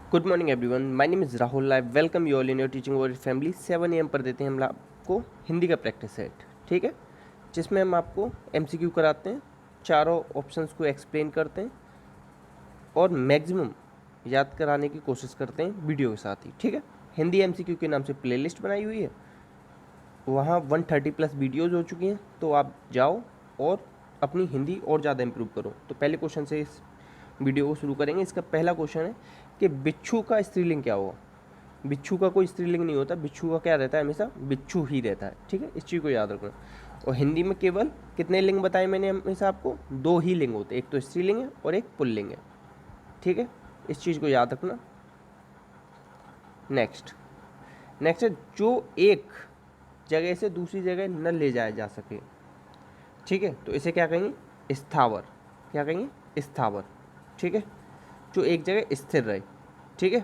Good morning everyone, my name is Rahul. I welcome you all in your teaching over family. 7 AM पर देते हैं हम आपको हिंदी का प्रैक्टिस सेट, ठीक है, जिसमें हम आपको MCQ कराते हैं, चारों ऑप्शंस को एक्सप्लेन करते हैं और मैक्सिमम याद कराने की कोशिश करते हैं वीडियो के साथ ही, ठीक है। हिंदी MCQ के नाम से प्लेलिस्ट बनाई हुई है, वहाँ 130+ वीडियोज़ हो चुकी हैं, तो आप जाओ और अपनी हिंदी और ज़्यादा इम्प्रूव करो। तो पहले क्वेश्चन से इस वीडियो को शुरू करेंगे। इसका पहला क्वेश्चन है कि बिच्छू का स्त्रीलिंग क्या होगा। बिच्छू का कोई स्त्रीलिंग नहीं होता, बिच्छू का क्या रहता है, हमेशा बिच्छू ही रहता है, ठीक है, इस चीज़ को याद रखना। और हिंदी में केवल कितने लिंग बताए मैंने हमेशा आपको, 2 ही लिंग होते हैं, एक तो स्त्रीलिंग है और एक पुल्लिंग है, ठीक है, इस चीज़ को याद रखना। नेक्स्ट है जो एक जगह से दूसरी जगह न ले जाया जा सके, ठीक है, तो इसे क्या कहेंगे, स्थावर। क्या कहेंगे, स्थावर, ठीक है, जो एक जगह स्थिर रहे, ठीक है।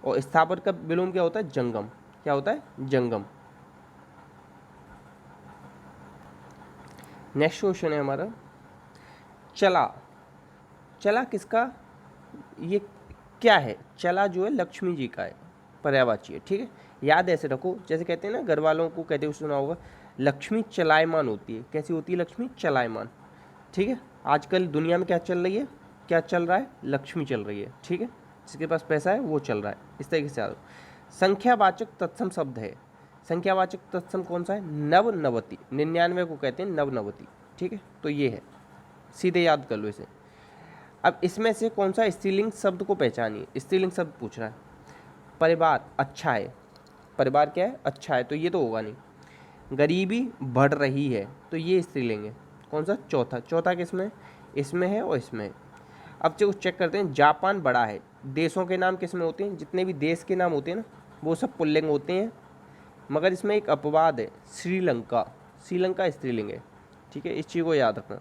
और स्थावर का विलोम क्या होता है, जंगम। क्या होता है, जंगम। नेक्स्ट क्वेश्चन है हमारा, चला। चला किसका, ये क्या है, चला जो है लक्ष्मी जी का है, पर्यायवाची है, ठीक है। याद ऐसे रखो, जैसे कहते हैं ना, घर वालों को कहते हुए सुना होगा, लक्ष्मी चलायमान होती है। कैसी होती है लक्ष्मी, चलायमान, ठीक है। आजकल दुनिया में क्या चल रही है, क्या चल रहा है, लक्ष्मी चल रही है, ठीक है। जिसके पास पैसा है वो चल रहा है, इस तरीके से याद। संख्यावाचक तत्सम शब्द है। संख्यावाचक तत्सम कौन सा है, नवनवति। 99 को कहते हैं नवनवति, ठीक है, तो ये है, सीधे याद कर लो इसे। अब इसमें से कौन सा स्त्रीलिंग शब्द को पहचानिए। स्त्रीलिंग शब्द पूछ रहा है। परिवार अच्छा है, परिवार क्या है, अच्छा है, तो ये तो होगा नहीं। गरीबी बढ़ रही है, तो ये स्त्रीलिंग है। कौन सा, चौथा। चौथा किसमें, इसमें है और इसमें है। अब जो चेक करते हैं, जापान बड़ा है। देशों के नाम किसमें होते हैं, जितने भी देश के नाम होते हैं ना, वो सब पुल्लिंग होते हैं, मगर इसमें एक अपवाद है, श्रीलंका। श्रीलंका स्त्रीलिंग है, ठीक है, इस चीज़ को याद रखना।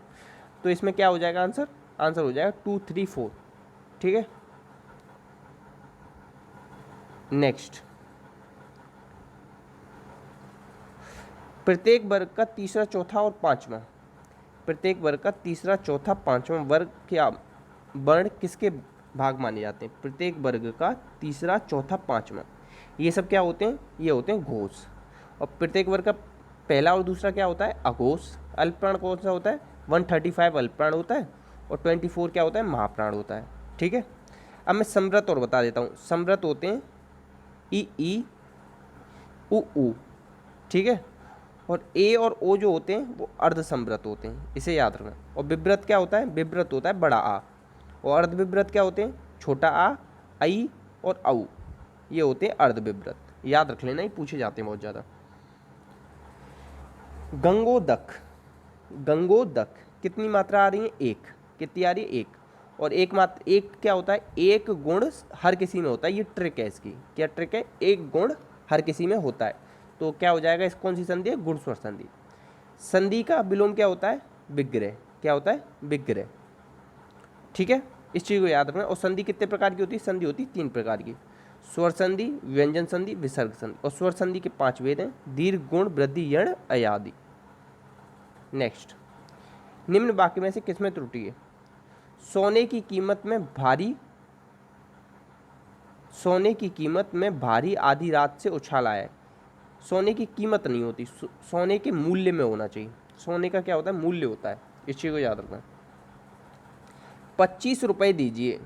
तो इसमें क्या हो जाएगा आंसर, आंसर हो जाएगा 2, 3, 4, ठीक है। नेक्स्ट, प्रत्येक वर्ग का तीसरा, चौथा और पांचवा। प्रत्येक वर्ग का तीसरा, चौथा, पांचवा वर्ग क्या, वर्ण किसके भाग माने जाते हैं। प्रत्येक वर्ग का तीसरा, चौथा, पांचवा, ये सब क्या होते हैं, ये होते हैं घोष। और प्रत्येक वर्ग का पहला और दूसरा क्या होता है, अघोष। अल्पप्राण कौन सा होता है, 135 अल्पप्राण होता है और 24 क्या होता है, महाप्राण होता है, ठीक है। अब मैं समृत और बता देता हूँ। समृत होते हैं ई उ, ठीक है। और ए और ओ जो होते हैं वो अर्धसमृत होते हैं, इसे याद रखना। और विव्रत क्या होता है, विव्रत होता है बड़ा आ। और अर्धविव्रत क्या होते हैं, छोटा आ, आई और औ, ये होते हैं अर्धविव्रत। याद रख लेना, ये पूछे जाते हैं बहुत ज़्यादा। गंगोदक। गंगोदक कितनी मात्रा आ रही है, एक। कितनी आ रही है, एक। और एक मात्रा, एक क्या होता है, एक गुण हर किसी में होता है, ये ट्रिक है इसकी। क्या ट्रिक है, एक गुण हर किसी में होता है। तो क्या हो जाएगा, इस कौन सी संधि है, गुण स्वर संधि। संधि का विलोम क्या होता है, विग्रह। क्या होता है, विग्रह, ठीक है, इस चीज़ को याद रखना। और संधि कितने प्रकार की होती है, संधि होती है 3 प्रकार की, स्वर संधि, व्यंजन संधि, विसर्ग संधि। और स्वर संधि के 5 वेद हैं, दीर्घ, गुण, वृद्धि, यण, अयादि। नेक्स्ट, निम्न वाक्य में से किसमें त्रुटि है। सोने की कीमत में भारी, सोने की कीमत में भारी आधी रात से उछाल आया है। सोने की कीमत नहीं होती, सोने के मूल्य में होना चाहिए। सोने का क्या होता है, मूल्य होता है, इस चीज़ को याद रखना। 25 रुपये दीजिए,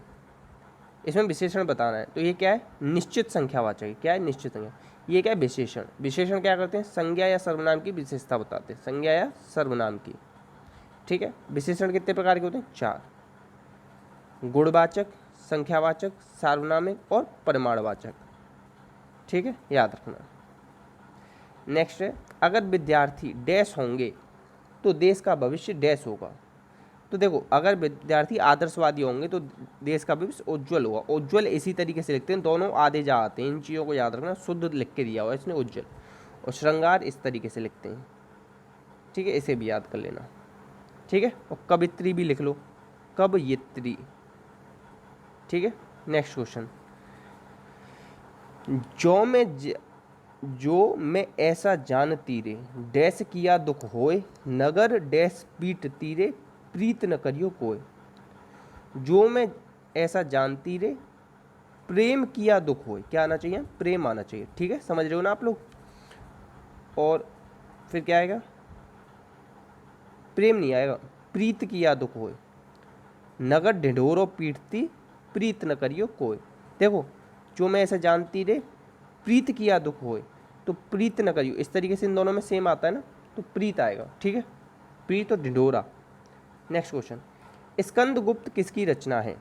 इसमें विशेषण बताना है, तो ये क्या है, निश्चित संख्यावाचक है। क्या है, निश्चित संख्या। ये क्या है, विशेषण। विशेषण क्या करते हैं, संज्ञा या सर्वनाम की विशेषता बताते हैं, संज्ञा या सर्वनाम की, ठीक है। विशेषण कितने प्रकार के होते हैं, 4। गुणवाचक, संख्यावाचक, सार्वनामिक और परिमाणवाचक, ठीक है, याद रखना। नेक्स्ट है, अगर विद्यार्थी डैश होंगे तो देश का भविष्य डैश होगा। तो देखो, अगर विद्यार्थी आदर्शवादी होंगे तो देश का भविष्य उज्ज्वल होगा। उज्ज्वल इसी तरीके से लिखते हैं, दोनों आधे जा आते हैं, इन चीज़ों को याद रखना। शुद्ध लिख के दिया हुआ है इसने, उज्ज्वल। और श्रृंगार इस तरीके से लिखते हैं, ठीक है, इसे भी याद कर लेना, ठीक है। और कवित्री भी लिख लो, कवयित्री, ठीक है। नेक्स्ट क्वेश्चन, जो मैं ऐसा जानती रे, डैश किया दुख होए, नगर डैश पीट तीरे, प्रीत न करियो कोय। जो मैं ऐसा जानती रे, प्रेम किया दुख होए, क्या आना चाहिए? प्रेम आना चाहिए। ठीक है, समझ रहे हो ना आप लोग? और फिर क्या आएगा? प्रेम नहीं आएगा, प्रीत किया दुख होए, नगद ढिढोरो पीटती प्रीत न करियो कोई। देखो, जो मैं ऐसे जानती रे प्रीत किया दुख होए, तो प्रीत न करियो, इस तरीके से इन दोनों में सेम आता है ना, तो प्रीत आएगा। ठीक है, प्रीत और ढिढोरा। नेक्स्ट क्वेश्चन, स्कंदगुप्त किसकी रचना है?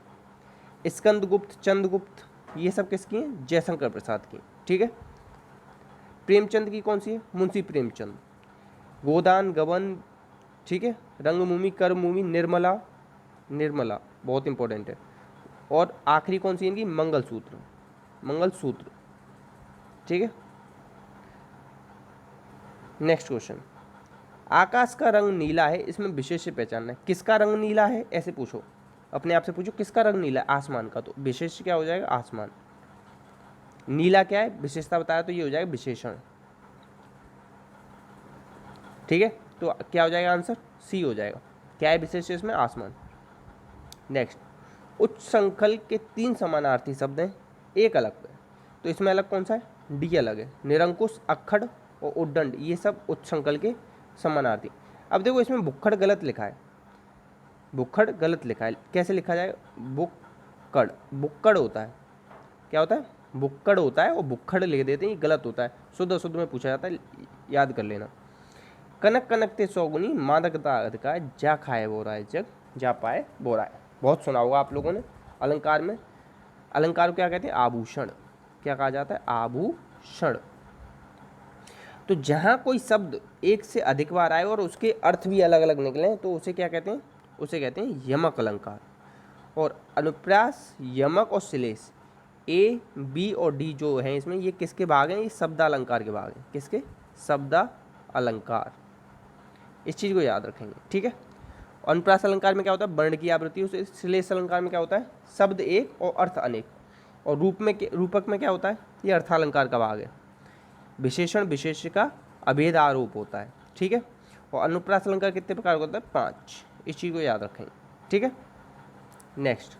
स्कंदगुप्त, चंद्रगुप्त, ये सब किसकी हैं? जयशंकर प्रसाद की। ठीक है, प्रेमचंद की कौन सी है? मुंशी प्रेमचंद। गोदान, गबन, ठीक है, रंगभूमि, कर्मभूमि, निर्मला, निर्मला बहुत इंपॉर्टेंट है। और आखिरी कौन सी है इनकी? मंगलसूत्र, मंगलसूत्र। ठीक है, नेक्स्ट क्वेश्चन, आकाश का रंग नीला है, इसमें विशेष से पहचानना है। किसका रंग नीला है? ऐसे पूछो, अपने आप से पूछो किसका रंग नीला है? आसमान का। तो विशेष क्या हो जाएगा? आसमान। नीला क्या है? विशेषता बताया, तो ये हो जाएगा विशेषण। ठीक है, तो क्या हो जाएगा आंसर? सी हो जाएगा। क्या है विशेष इसमें? आसमान। नेक्स्ट, उच्च संखल के 3 समानार्थी शब्द हैं, एक अलग है, तो इसमें अलग कौन सा है? डी अलग है। निरंकुश, अक्खड़ और उद्दंड, ये सब उच्च संकल के समानार्थी। अब देखो, इसमें बुक्खड़ गलत लिखा है, बुक्खड़ गलत लिखा है। कैसे लिखा जाएगा? बुक्कड़, बुक्कड़ होता है। क्या होता है? बुक्कड़ होता है, और बुक्खड़ लिख देते हैं, ये गलत होता है। शुद्ध अशुद्ध में पूछा जाता है, याद कर लेना। कनक कनकते सौगुनी मादकता अधिकार, जा खाए बोराए जग, जा पाए बोराए, बहुत सुना होगा आप लोगों ने। अलंकार में, अलंकार को क्या कहते हैं? आभूषण। क्या कहा जाता है? आभूषण। तो जहाँ कोई शब्द एक से अधिक बार आए और उसके अर्थ भी अलग अलग निकले, तो उसे क्या कहते हैं? उसे कहते हैं यमक अलंकार। और अनुप्रास, यमक और श्लेष, ए, बी और डी जो हैं इसमें, ये किसके भाग हैं? ये शब्दालंकार के भाग हैं। किसके? शब्दालंकार। इस चीज़ को याद रखेंगे। ठीक है, अनुप्रास अलंकार में क्या होता है? वर्ण की आवृत्ति। उस श्लेष अलंकार में क्या होता है? शब्द एक और अर्थ अनेक। और रूपक में क्या होता है? ये अर्थालंकार का भाग है। विशेषण विशेष का अभेद आरोप होता है। ठीक है, और अनुप्रास अलंकार कितने प्रकार का होता है? 5। इस चीज़ को याद रखेंगे। ठीक है, नेक्स्ट,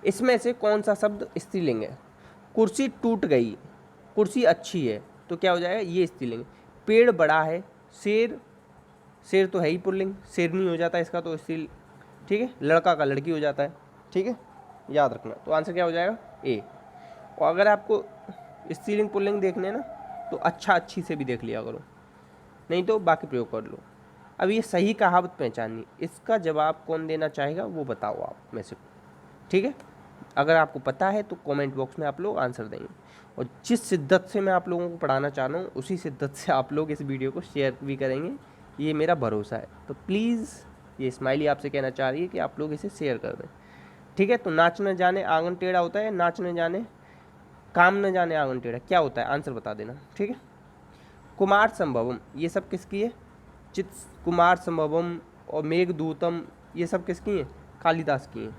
इसमें से कौन सा शब्द स्त्रीलिंग है? कुर्सी टूट गई, कुर्सी अच्छी है, तो क्या हो जाएगा? ये स्त्रीलिंग। पेड़ बड़ा है, शेर, शेर तो है ही पुल्लिंग, शेरनी हो जाता है इसका तो स्त्री। ठीक है, लड़का का लड़की हो जाता है। ठीक है, याद रखना। तो आंसर क्या हो जाएगा? ए। और अगर आपको स्त्रीलिंग पुल्लिंग देखने ना, तो अच्छा अच्छी से भी देख लिया करो, नहीं तो बाकी प्रयोग कर लो। अब ये सही कहावत पहचाननी, इसका जवाब कौन देना चाहेगा वो बताओ आप में से। ठीक है, अगर आपको पता है तो कमेंट बॉक्स में आप लोग आंसर देंगे। और जिस शिद्दत से मैं आप लोगों को पढ़ाना चाह रहा हूँ, उसी शिद्दत से आप लोग इस वीडियो को शेयर भी करेंगे, ये मेरा भरोसा है। तो प्लीज़, ये स्माइली आपसे कहना चाह रही है कि आप लोग इसे शेयर कर दें। ठीक है, तो नाच न जाने आंगन टेढ़ा होता है, नाच न जाने काम न जाने आंगन टेढ़ा, क्या होता है? आंसर बता देना। ठीक है, कुमार संभवम, ये सब किसकी है? चित कुमार संभवम और मेघदूतम, ये सब किसकी हैं? कालिदास की हैं।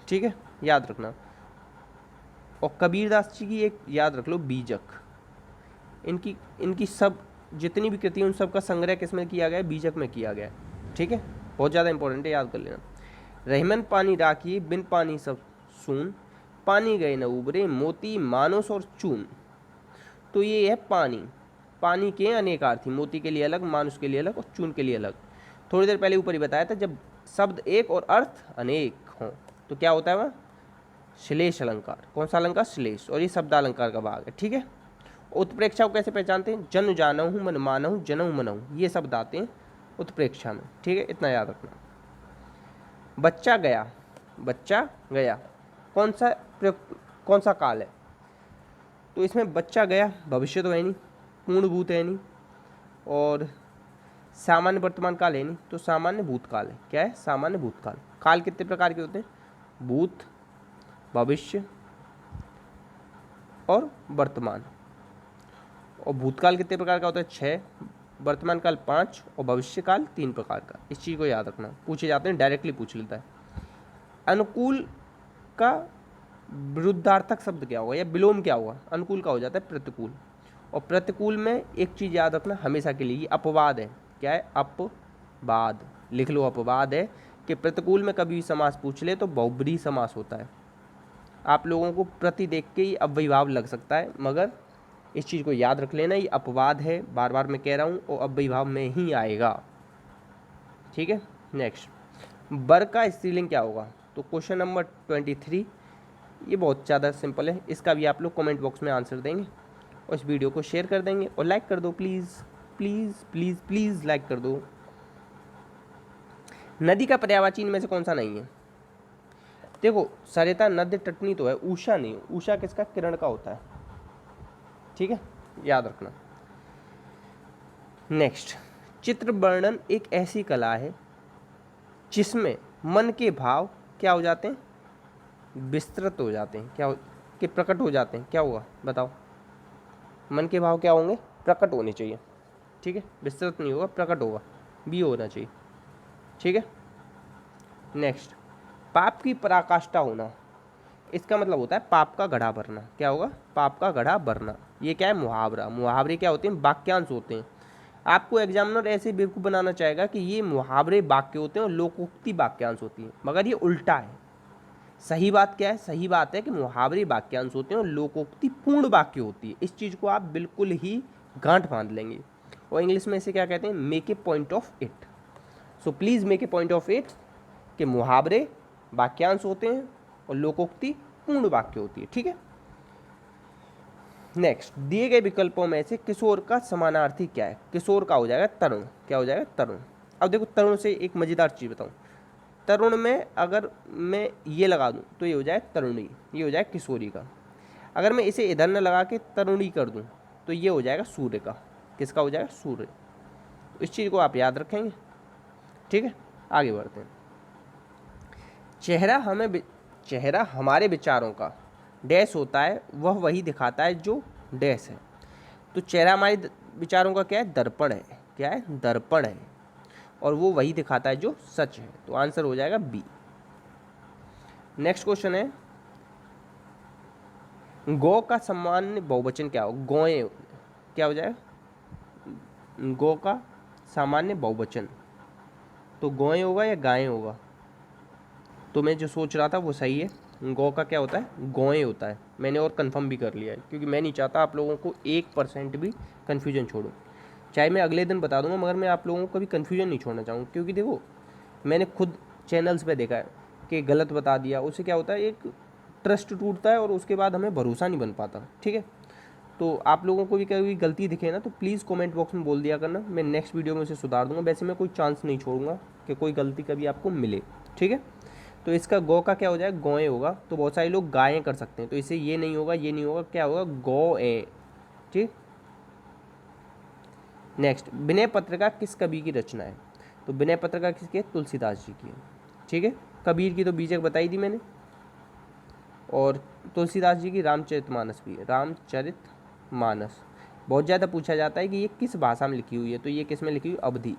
ठीक है, याद रखना। और कबीरदास जी की एक याद रख लो, बीजक। इनकी इनकी सब जितनी भी कृति उन सब का संग्रह किसमें किया गया है? बीजक में किया गया है। ठीक है, बहुत ज़्यादा इंपॉर्टेंट है, याद कर लेना। रहमन पानी राखी, बिन पानी सब सून, पानी गए न उबरे, मोती मानस और चून। तो ये है पानी। पानी के अनेक अर्थ, मोती के लिए अलग, मानुष के लिए अलग और चून के लिए अलग। थोड़ी देर पहले ऊपर ही बताया था, जब शब्द एक और अर्थ अनेक हों तो क्या होता है वह? श्लेष अलंकार। कौन सा अलंकार? श्लेष। और ये शब्दालंकार का भाग है। ठीक है, उत्प्रेक्षा को कैसे पहचानते हैं? जन जानहु, मन मानहु, जनऊ मनहु, ये शब्द आते हैं उत्प्रेक्षा में। ठीक है, इतना याद रखना। बच्चा गया, बच्चा गया, कौन सा कौन सा काल है? तो इसमें बच्चा गया भविष्य तो है नहीं, पूर्णभूत है नहीं, और सामान्य वर्तमान काल है नहीं, तो सामान्य भूतकाल है। क्या है? सामान्य भूतकाल। काल कितने प्रकार के होते हैं? भूत, भविष्य और वर्तमान। और भूतकाल कितने प्रकार का होता है? 6, वर्तमान काल 5 और भविष्य काल 3 प्रकार का। इस चीज़ को याद रखना, पूछे जाते हैं, डायरेक्टली पूछ लेता है। अनुकूल का विरुद्धार्थक शब्द क्या होगा या विलोम क्या होगा? अनुकूल का हो जाता है प्रतिकूल। और प्रतिकूल में एक चीज़ याद रखना हमेशा के लिए, ये अपवाद है। क्या है? अपवाद। लिख लो, अपवाद है कि प्रतिकूल में कभी भी समास पूछ ले तो बहुब्रीहि समास होता है। आप लोगों को प्रति देख के ही अव्ययीभाव लग सकता है, मगर इस चीज़ को याद रख लेना, ये अपवाद है, बार बार मैं कह रहा हूँ, और अव्ययीभाव में ही आएगा। ठीक है। नेक्स्ट, बर का स्त्रीलिंग क्या होगा? तो क्वेश्चन नंबर 23, ये बहुत ज़्यादा सिंपल है, इसका भी आप लोग कमेंट बॉक्स में आंसर देंगे और इस वीडियो को शेयर कर देंगे और लाइक कर दो please please please please, like कर दो। नदी का पर्यायवाची इनमें से कौन सा नहीं है? देखो, सरिता, नद्य, टटनी तो है, उषा नहीं। उषा किसका? किरण का होता है। ठीक है, याद रखना। नेक्स्ट, चित्र वर्णन एक ऐसी कला है जिसमें मन के भाव क्या हो जाते हैं? विस्तृत हो जाते हैं। क्या कि प्रकट हो जाते हैं? क्या होगा बताओ? मन के भाव क्या होंगे? प्रकट होने चाहिए। ठीक है, विस्तृत नहीं होगा, प्रकट होगा, भी होना चाहिए। ठीक है। नेक्स्ट, पाप की पराकाष्ठा होना, इसका मतलब होता है पाप का घड़ा भरना। क्या होगा? पाप का घड़ा भरना। ये क्या है? मुहावरा। मुहावरे क्या होते हैं? वाक्यांश होते हैं। आपको एग्जामिनर ऐसे बेवकूफ़ बनाना चाहेगा कि ये मुहावरे वाक्य होते हैं और लोकोक्ति वाक्यांश होती है, मगर ये उल्टा है। सही बात क्या है? सही बात है कि मुहावरे वाक्यांश होते हैं और लोकोक्ति पूर्ण वाक्य होती है। इस चीज़ को आप बिल्कुल ही गांठ बांध लेंगे। और इंग्लिश में इसे क्या कहते हैं? Make a point of it. So please make a point of it कि मुहावरे वाक्यांश होते हैं और लोकोक्ति पूर्ण वाक्य होती है। ठीक है। नेक्स्ट, दिए गए विकल्पों में से किशोर का समानार्थी क्या है? किशोर का हो जाएगा तरुण। क्या हो जाएगा? तरुण। अब देखो, तरुण से एक मज़ेदार चीज़ बताऊं। तरुण में अगर मैं ये लगा दूं तो ये हो जाए तरुणी, ये हो जाए किशोरी का। अगर मैं इसे इधर न लगा के तरुणी कर दूं तो ये हो जाएगा सूर्य का। किसका हो जाएगा? सूर्य। इस चीज़ को आप याद रखेंगे। ठीक है, आगे बढ़ते हैं। चेहरा हमारे विचारों का डैश होता है, वह वही दिखाता है जो डैश है। तो चेहरा हमारे विचारों का क्या है? दर्पण है। क्या है? दर्पण है, और वो वही दिखाता है जो सच है। तो आंसर हो जाएगा बी। नेक्स्ट क्वेश्चन है, गौ का सामान्य बहुवचन क्या हो? गौएं। क्या हो जाएगा? गौ का सामान्य बहुवचन तो गौएं होगा या गायें होगा? तो मैं जो सोच रहा था वो सही है। गौ का क्या होता है? गौएं होता है। मैंने और कंफर्म भी कर लिया है, क्योंकि मैं नहीं चाहता आप लोगों को 1% भी कन्फ्यूजन छोड़ूं। चाहे मैं अगले दिन बता दूंगा, मगर मैं आप लोगों को कभी कन्फ्यूजन नहीं छोड़ना चाहूँगा। क्योंकि देखो, मैंने खुद चैनल्स पे देखा है कि गलत बता दिया, उससे क्या होता है? एक ट्रस्ट टूटता है और उसके बाद हमें भरोसा नहीं बन पाता। ठीक है। तो आप लोगों को भी कभी गलती दिखे ना तो प्लीज़ कमेंट बॉक्स में बोल दिया करना, मैं नेक्स्ट वीडियो में उसे सुधार दूंगा। वैसे मैं कोई चांस नहीं छोड़ूंगा कि कोई गलती कभी आपको मिले। ठीक है। तो इसका गौ का क्या हो जाएगा? गौएं होगा। तो बहुत सारे लोग गायें कर सकते हैं, तो इसे ये नहीं होगा, ये नहीं होगा, क्या होगा? गौएं। ठीक। नेक्स्ट, विनय पत्रिका किस कवि की रचना है? तो विनय पत्रिका किसकी है? तुलसीदास जी की है। ठीक है। कबीर की तो बीजक बताई थी मैंने, और तुलसीदास जी की रामचरितमानस भी है। रामचरितमानस बहुत ज़्यादा पूछा जाता है कि ये किस भाषा में लिखी हुई है, तो ये किस में लिखी हुई? अवधी।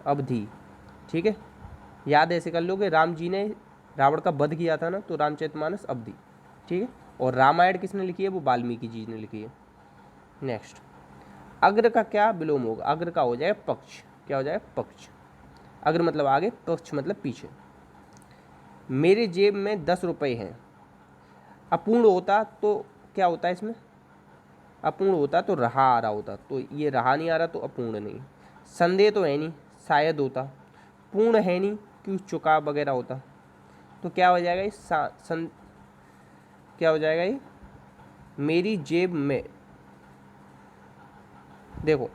अवधी। ठीक है, याद ऐसे कर लो कि राम जी ने रावण का वध किया था ना, तो रामचरितमानस अवधी। ठीक है। और रामायण किसने लिखी है? वो वाल्मीकि जी ने लिखी है। नेक्स्ट, अग्र का क्या विलोम होगा? अग्र का हो जाएगा पक्ष। क्या हो जाएगा? पक्ष। अग्र मतलब आगे, पक्ष मतलब पीछे। मेरे जेब में 10 रुपये हैं। अपूर्ण होता तो क्या होता है इसमें? अपूर्ण होता तो रहा आ रहा होता, तो ये रहा नहीं आ रहा, तो अपूर्ण नहीं। संदेह तो है नहीं, शायद होता। पूर्ण है नहीं, क्यों चुका वगैरह होता। तो क्या हो जाएगा ये? क्या हो जाएगा ये? मेरी जेब में, देखो,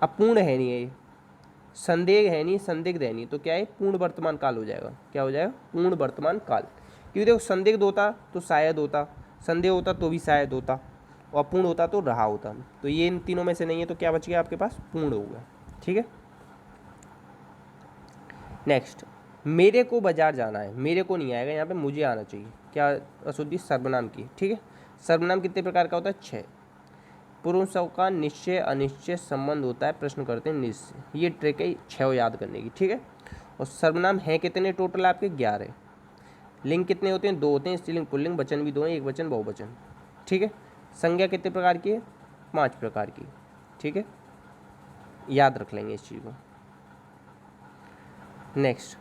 अपूर्ण है नहीं है ये, संदेह है नहीं, संदिग्ध है नहीं, तो क्या है? पूर्ण वर्तमान काल हो जाएगा। क्या हो जाएगा? पूर्ण वर्तमान काल। क्योंकि देखो, संदिग्ध होता तो शायद होता, संदेह होता तो भी शायद होता, और अपूर्ण होता तो रहा होता। तो ये इन तीनों में से नहीं है, तो क्या बच गया आपके पास? पूर्ण होगा। ठीक है। नेक्स्ट, मेरे को बाजार जाना है। मेरे को नहीं आएगा यहाँ पे, मुझे आना चाहिए। क्या अशुद्धि? सर्वनाम की। ठीक है। सर्वनाम कितने प्रकार का होता है? 6। पुरुषों का निश्चय अनिश्चय संबंध होता है, प्रश्न करते हैं निश्चय। ये ट्रिक है 6 याद करने की। ठीक है। और सर्वनाम है कितने टोटल आपके? 11। लिंग कितने होते हैं? 2 होते हैं, स्त्रीलिंग पुल्लिंग। वचन भी 2 हैं, एक वचन बहुवचन। ठीक है। संज्ञा कितने प्रकार की है? 5 प्रकार की। ठीक है, याद रख लेंगे इस चीज़ को। नेक्स्ट,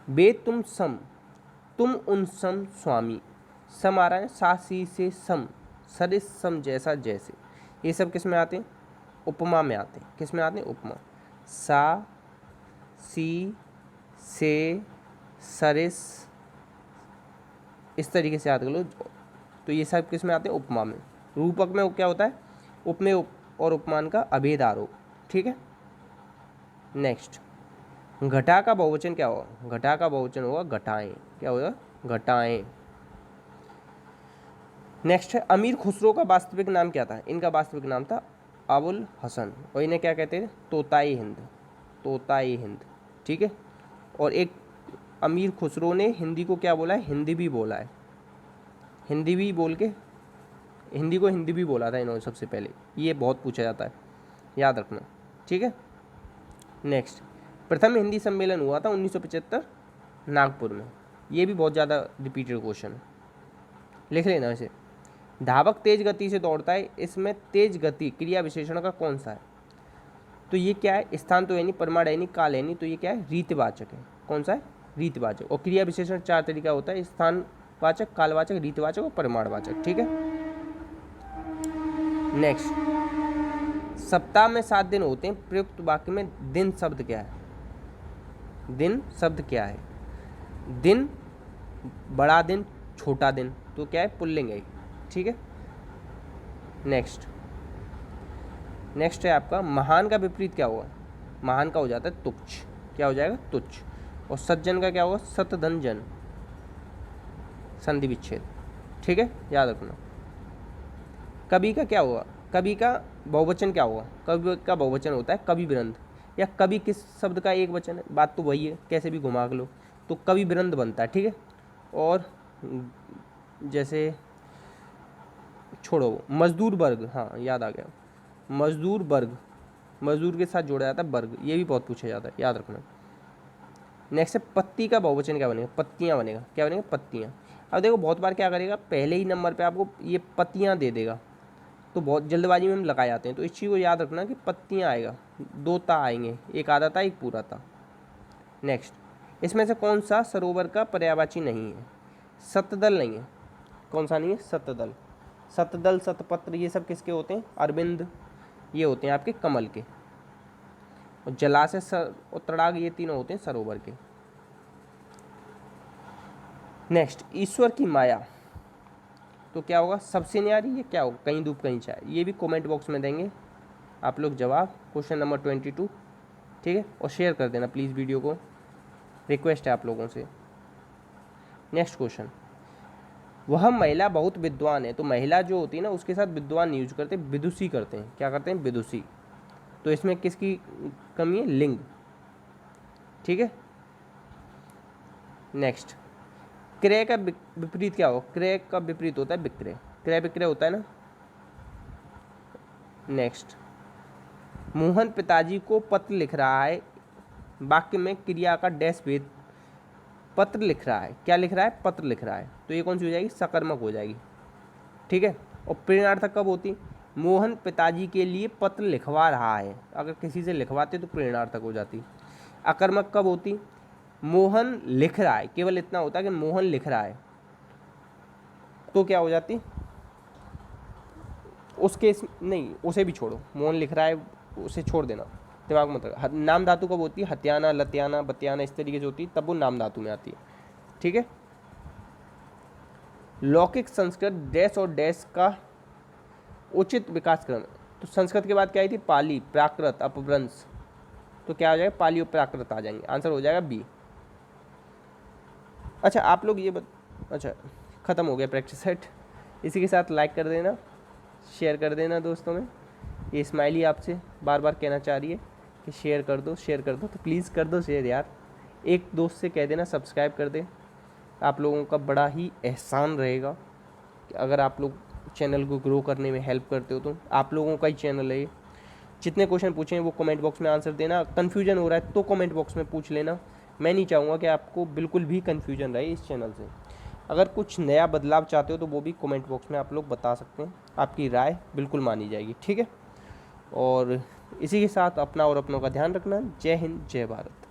वेद तुम सम तुम उन सम स्वामी, सम आ रहा है सा सी से सम, सरिस सम जैसा जैसे, ये सब किस में आते हैं? उपमा में आते हैं। किस में आते हैं? उपमा। सा सी से सरिस, इस तरीके से याद कर लो। तो ये सब किस में आते हैं? उपमा में। रूपक में क्या होता है? उपमेय और उपमान का अभेद आरोप। ठीक है। नेक्स्ट, घटा का बहुवचन क्या होगा? घटा का बहुवचन होगा घटाएं। क्या होगा? घटाएं। नेक्स्ट है, अमीर खुसरो का वास्तविक नाम क्या था? इनका वास्तविक नाम था अबुल हसन, और इन्हें क्या कहते हैं? तोताई हिंद। तोताई हिंद। ठीक है। और एक अमीर खुसरो ने हिंदी को क्या बोला है? हिंदी भी बोला है। हिंदी भी बोल के, हिंदी को हिंदी भी बोला था इन्होंने सबसे पहले। ये बहुत पूछा जाता है, याद रखना। ठीक है। नेक्स्ट, प्रथम हिंदी सम्मेलन हुआ था 1975 नागपुर में। ये भी बहुत ज़्यादा रिपीटेड क्वेश्चन है, लिख लेना इसे। धावक तेज गति से दौड़ता है, इसमें तेज गति क्रिया विशेषण का कौन सा है? तो ये क्या है? स्थान तो है नहीं, परिमाण है नहीं, काल है नहीं, तो ये क्या है? रीतवाचक है। कौन सा है? रीतवाचक। और क्रिया विशेषण 4 तरीका होता है, स्थानवाचक, कालवाचक, रीतवाचक और परिमाणवाचक। ठीक है। नेक्स्ट, सप्ताह में 7 दिन होते हैं, प्रयुक्त वाक्य में दिन शब्द क्या है? दिन शब्द क्या है? दिन, बड़ा दिन, छोटा दिन, तो क्या है? पुल्लिंग है। ठीक है। नेक्स्ट है आपका, महान का विपरीत क्या होगा? महान का हो जाता है तुच्छ। क्या हो जाएगा? तुच्छ। और सज्जन का क्या होगा? सतधन जन, संधि विच्छेद। ठीक है, याद रखना। कवि का क्या होगा? कवि का बहुवचन क्या होगा? कवि का बहुवचन होता है कवि वृंद, या कवि किस शब्द का एक वचन है? बात तो वही है, कैसे भी घुमा लो, तो कवि वृंद बनता है। ठीक है। और जैसे छोड़ो, मजदूर वर्ग, हाँ याद आ गया, मजदूर वर्ग, मजदूर के साथ जोड़ा जाता है वर्ग, ये भी बहुत पूछा जाता है, याद रखना। नेक्स्ट है, पत्ती का बहुवचन क्या बनेगा? पत्तियाँ बनेगा। क्या बनेगा? पत्तियाँ। अब देखो बहुत बार क्या करेगा, पहले ही नंबर पे आपको ये पत्तियाँ दे देगा, तो बहुत जल्दबाजी में हम लगा जाते हैं, तो इस चीज़ को याद रखना कि पत्तियाँ आएगा, 2 ता आएंगे, एक आधा ता, एक पूरा ता। नेक्स्ट, इसमें से कौन सा सरोवर का पर्यायवाची नहीं है? सतदल नहीं है। कौन सा नहीं है? सतदल। सतदल, सतपत्र, ये सब किसके होते हैं? अरविंद, ये होते हैं आपके कमल के। और जलाशय, सर और तड़ाग, ये तीनों होते हैं सरोवर के। नेक्स्ट, ईश्वर की माया, तो क्या होगा? सबसे न्यारी, ये क्या होगा? कहीं धूप कहीं छाया। ये भी कमेंट बॉक्स में देंगे आप लोग जवाब, क्वेश्चन नंबर 22। ठीक है। और शेयर कर देना प्लीज़ वीडियो को, रिक्वेस्ट है आप लोगों से। नेक्स्ट क्वेश्चन, वह महिला बहुत विद्वान है, तो महिला जो होती है ना, उसके साथ विद्वान यूज करते, विदुषी करते हैं। क्या करते हैं? विदुषी। तो इसमें किसकी कमी है? लिंग। ठीक है। नेक्स्ट, क्रय का विपरीत क्या हो? क्रय का विपरीत होता है विक्रय। क्रय विक्रय होता है ना। नेक्स्ट, मोहन पिताजी को पत्र लिख रहा है, वाक्य में क्रिया का डैश भेद। पत्र लिख रहा है, क्या लिख रहा है? पत्र लिख रहा है, तो ये कौन सी हो जाएगी? सकर्मक हो जाएगी। ठीक है। और प्रेरणार्थक कब होती? मोहन पिताजी के लिए पत्र लिखवा रहा है, अगर किसी से लिखवाते तो प्रेरणार्थक हो जाती। अकर्मक कब होती? मोहन लिख रहा है, केवल इतना होता है कि मोहन लिख रहा है, तो क्या हो जाती? उस केस नहीं, उसे भी छोड़ो, मोहन लिख रहा है उसे छोड़ देना, दिमाग मत रखो। नाम धातु कब होती है? हत्याना, लत्याना, बत्याना, इस तरीके से होती है, तब वो नाम धातु में आती है। ठीक है। लौकिक संस्कृत डैश और डैश का उचित विकास क्रम, तो संस्कृत के बाद क्या आई थी? पाली, प्राकृत, अपभ्रंश, तो क्या हो जाएगा? पाली और प्राकृत आ जाएंगे, आंसर हो जाएगा बी। अच्छा आप लोग ये अच्छा ख़त्म हो गया प्रैक्टिस सेट। इसी के साथ लाइक कर देना, शेयर कर देना दोस्तों में। ये स्माइली आपसे बार बार कहना चाह रही है कि शेयर कर दो, शेयर कर दो, तो प्लीज़ कर दो शेयर यार। एक दोस्त से कह देना सब्सक्राइब कर दे, आप लोगों का बड़ा ही एहसान रहेगा कि अगर आप लोग चैनल को ग्रो करने में हेल्प करते हो, तो आप लोगों का ही चैनल है ये। जितने क्वेश्चन पूछे हैं वो कमेंट बॉक्स में आंसर देना। कन्फ्यूजन हो रहा है तो कमेंट बॉक्स में पूछ लेना, मैं नहीं चाहूँगा कि आपको बिल्कुल भी कन्फ्यूजन रहे इस चैनल से। अगर कुछ नया बदलाव चाहते हो तो वो भी कमेंट बॉक्स में आप लोग बता सकते हैं, आपकी राय बिल्कुल मानी जाएगी। ठीक है। और इसी के साथ अपना और अपनों का ध्यान रखना। जय हिंद, जय भारत।